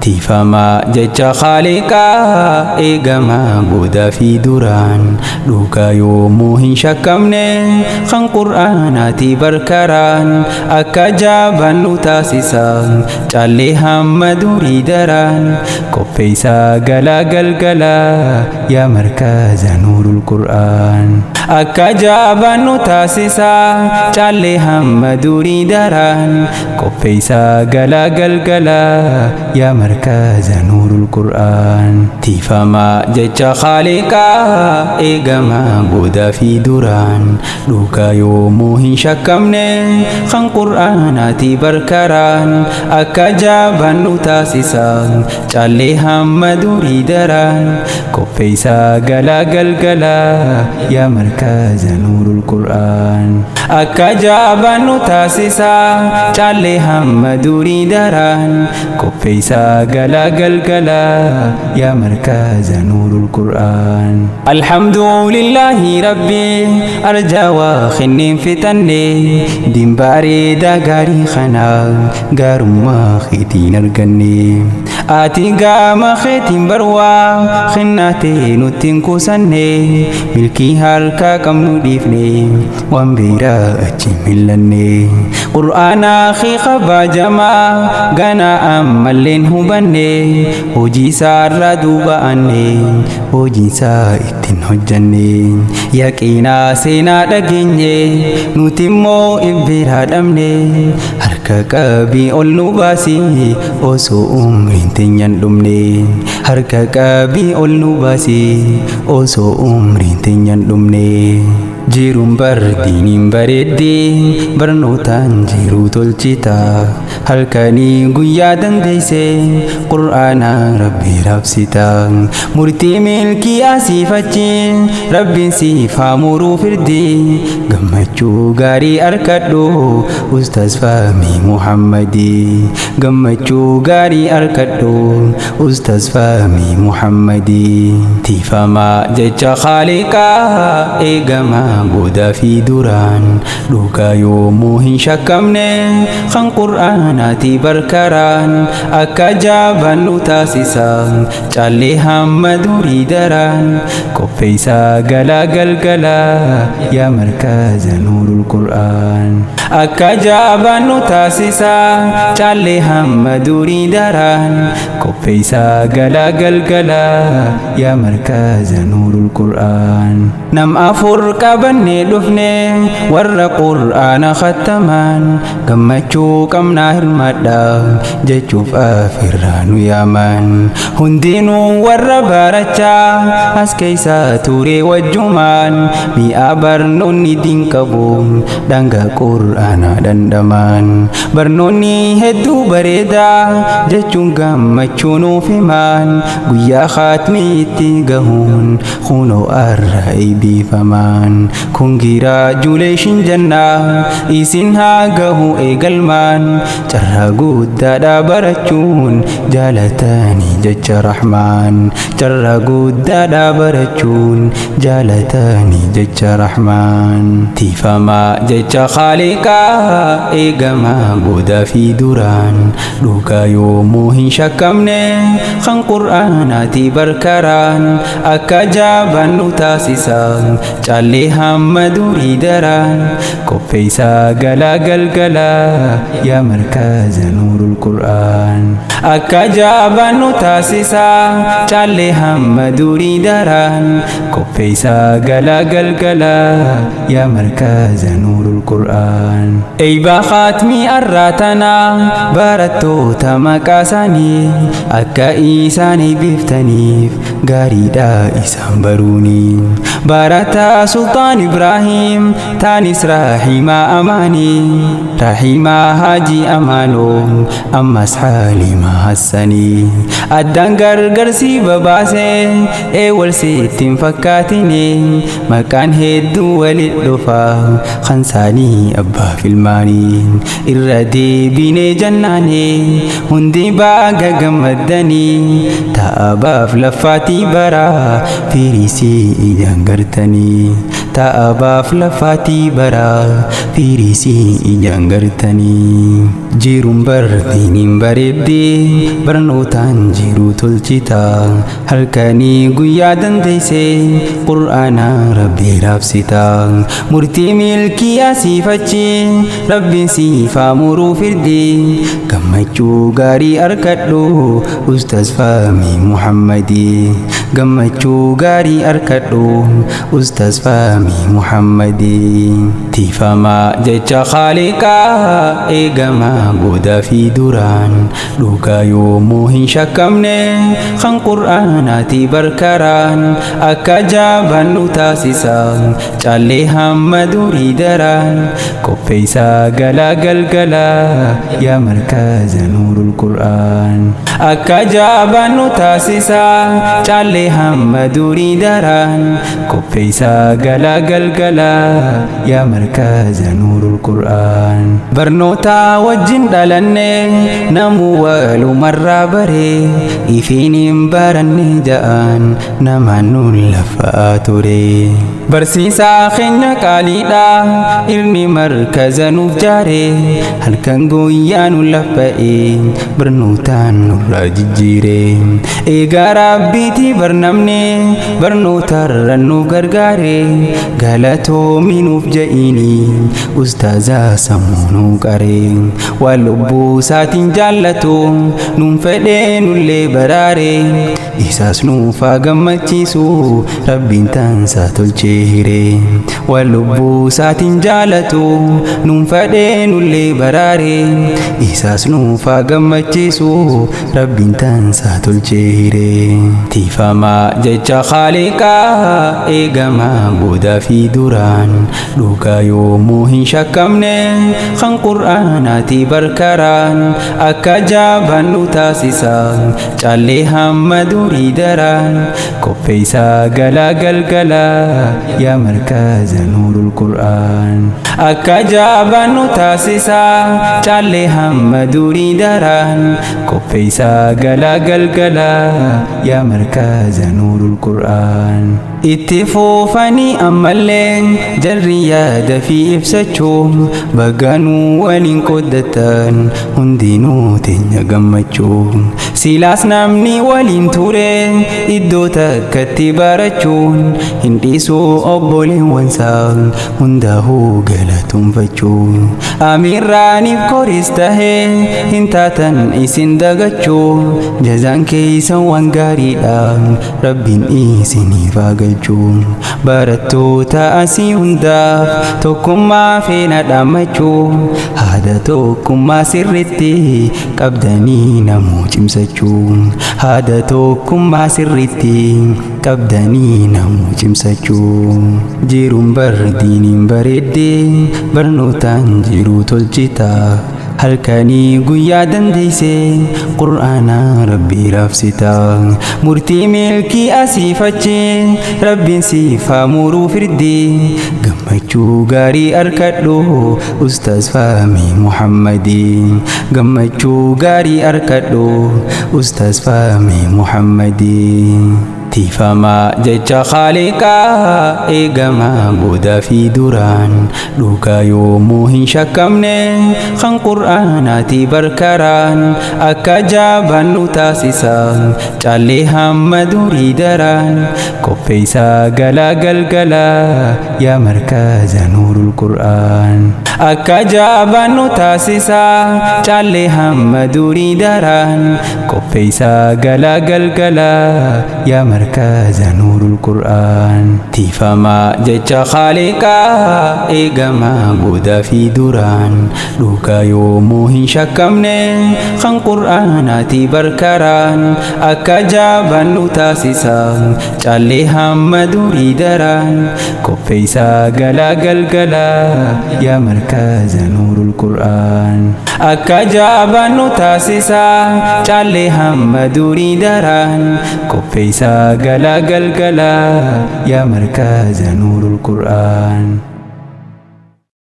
Tifamaa jecha Khaaliqaa eegamaa booda fi duraan dhugaa yoomuu hin shakkamne kan qur'aanaati barkaraan akka jaabannu taasisa caallee hamma durii daraan qopheessaa galaa galgalaa yaa markaza nuurul qur'aan akka jaabannu taasisa caallee hamma durii daraan qopheessaa galaa galgalaa yaa markaza nuurul qur'aan tifamaa jecha Khaaliqaa eegamaa booda fi duraan dhugaa yoomuu hin shakkamne kan qur'aanaati barkaraan akka jaabannu taasisa caallee hamma durii daraan qopheessaa galaa galgalaa yaa markaza nuurul qur'aan akka jaabannu taasisa caallee hamma durii daraan qopheessaa galaa galgalaa yaa markaza nuurul qur'aan alhamdulillahi rabbi arjaa waa kenneen fitanne dimbareeda gaarii kana gaarummaa keetiin arganne ati gaama keetiin barwaa kennaatee nuttiin kuusanne milkii harkaa qabnu dhiifne waan biraa achi millanne qur'aanaa kee kabajamaa ganaa ammalleen hubanne hojii isaarraa duuba'anne hojii isaa ittiin hojjanne yaqiinaa seenaa dhageenye nuti immoo ibbiraa dhabne harka qabii ol nu baasi osoo umriin teenyan dhumne harka qabii ol nu baasi osoo umriin teenyan dhumne jiruun bardiiniin bareeddee barnootaan jiruu tolchita halkanii guyyaa dandeesse qur'aana rabbii raabsita murtii milkii asiifachi rabbiin siif haa muruu firdi gammachuu gaarii arkadhu ustaaz Fahmii Muhammadi gammachuu gaarii arkadhu ustaaz Fahmii Muhammadi tifamaa jecha Khaaliqaa eegamaa booda fi duraan dhugaa yoomuu hin shakkamne kan qur'aanaati barkaraan akka jaabannu taasisa caallee hamma durii daraan qopheessaa galaa galgalaa yaa markaza nuurul qur'aan akka jaabannu taasisa caallee hamma durii daraan qopheessaa galaa galgalaa yaa markaza nuurul qur'aan nam afur qabanne dhufne warra qur'aana khattaman gammachuu qabnaa hirmaadha jechuuf afirraa nu yaaman hundinuu warra barachaa as keessa ture wajjumaan mi'a barnoonni dinqabu dhangaa qur'aana dhandhaman barnoonni hedduu bareedaa jechuun gammachuu nuuf himan guyyaa khaatmii itti gahuun kunoo arra eebbifaman congratulations jannaa isin haa gahu eegalmaan carraa guddaadhaa barachuun jaalatanii jecha rahmaan carraa guddaadhaa barachuun jaalatanii jecha rahmaan tifamaa jecha Khaaliqaa eegamaa booda fi duraan dhugaa yoomuu hin shakkamne kan qur'aanaati barkaraan akka jaabannu taasisa caallee hamma durii daraan qopheessaa galaa galgalaa yaa markaza nuurul qur'aan akka jaabannu taasisa caallee hamma durii daraan qopheessaa galaa galgalaa yaa markaza nuurul qur'aan eeybaa khaatmii arraatanaa barattoota maqaa isaanii akka isaan eebbiftaniif gaariidha isaan baruuni barataa sultaan Ibrahim taanis Rahimaa Amaanii Rahimaa Haji Amaanoo ammas Halimaa Hassanii addaan gargarsi babaasee wal sittiin fakkaatine maqaan hedduu walit dhufa kan isaanii abbaa filmaanii irra deebinee jannaane hundi baaga gammadanii ta'abaaf laffaatii baraa firisii ijaan gartanii ta'abaaf lafaatii baraa fiirisii ijaan gartanii jiruun bardiiniin bareeddee barnootaan jiruu tolchita halkanii guyyaa dandeessee qur'aana rabbii raabsita murtii milkii asiifachi rabbiin siifaa muruu firdii gammachuu gaarii arkadhu ustaz Fahmii Muhammadii gammachuu gaarii arkadhu ustaz Fahmii Muhammadii tiifamaa jecha Khaaliqaa eegamaa goodaa fi duraan dhugaa yoomuu hin shakkamne kan qur'aanaati barkaraan akka jaabaan nu taasisa caallee hamma durii daraan qopheessaa galaa galgalaa yaa markaza nuurul qur'aan akka jaabaan nu taasisa caallee hamma durii daraan qopheessaa galaa galgalaa yaa markaza nuurul qur'aan barnoota wajjin dhalanne namu walumarraa baree ifiin hin baranne ja'an namaan nuun lafaa ture barsiisaa keenya qaaliidha ilmi markaza nuuf jaare halkan guyyaa nu laffa'e barnootaan nurraa jijjiire eegaa rabbiitii barnamne barnootarra nu gargaare galatoomi nuuf ja'iini ustaazaa sammuu nu qaree waan lubbuu isaatiin jaallatu nuun fedhee nullee baraare isaas nuuf haa gammachiisu rabbiin taansaa tolchee hire waan lubbuu isaatiin jaallatu nuun fedhee nullee baraare isaas nuuf haa gammachiisu rabbiin taansaa tolchee hire tiifamaa jecha Khaaliqaa eegamaa goodaa fi duraan dhugaa yoomuu hin shakkamne kan qur'aanaati barkaraan akka jaabaan nu taasisa caallee hamma durii daraan qopheessaa galaa galgalaa yaa markaza nuurul qur'aan akka jaabaan nu taasisa caallee hamma durii daraan qopheessaa galaa galgalaa yaa markaza nuurul qur'aan itti fuufanii ammallee jarri yaada fi ibsachuu baganuu waliin qoddatan hundinuu teenya gammachuu silaas namni waliin ture iddoo takkatti barachuun hin dhiisuu obboleewwansaa hundaahuu galatoonfachuu amiirraaniif koris tahee hin taatan isin dagachuu jazaan keeysan waan gaariidha rabbiin isiniif haa galchuu barattoota asii hundaaf tokkummaa feena dhaammachuu haada tokkummaa sirritti qabdanii namuu cimsachuu haada tokkummaa sirritti qabdanii namuu cimsachuu jiruun bardiiniin bareeddee barnootaan jiruu tolchita halkanii guyyaa dandeessee qur'aana rabbii raabsita murtii milkii asiifachi rabbiin siif haa muruu firdii gammachuu gaarii arkadhu ustaz Fahmii Muhammadii gammachuu gaarii arkadhu ustaz Fahmii Muhammadii tiifamaa jecha Khaaliqaa eegamaa goodaa fi duraan dhugaa yoomuu hin shakkamne kan qur'aanaati barkaraan akka jaabaan nu taasisa caallee hamma durii daraan qopheessaa galaa galgalaa yaa markaza nuurul qur'aan akka jaabaan nu taasisa caallee hamma durii daraan qopheessaa galaa galgalaa yaa markaza nuurul qur'aan tiifamaa jecha Khaaliqaa eegamaa goodaa fi duraan dhugaa yoomuu hin shakkamne kan qur'aanaati barkaraan akka jaabaan nu taasisa caallee hamma durii daraan qopheessaa galaa galgalaa yaa markaza nuurul qur'aan akka jaabaan nu taasisa caallee hamma durii daraan qopheessaa galaa galgalaa yaa markaza nuurul qur'aan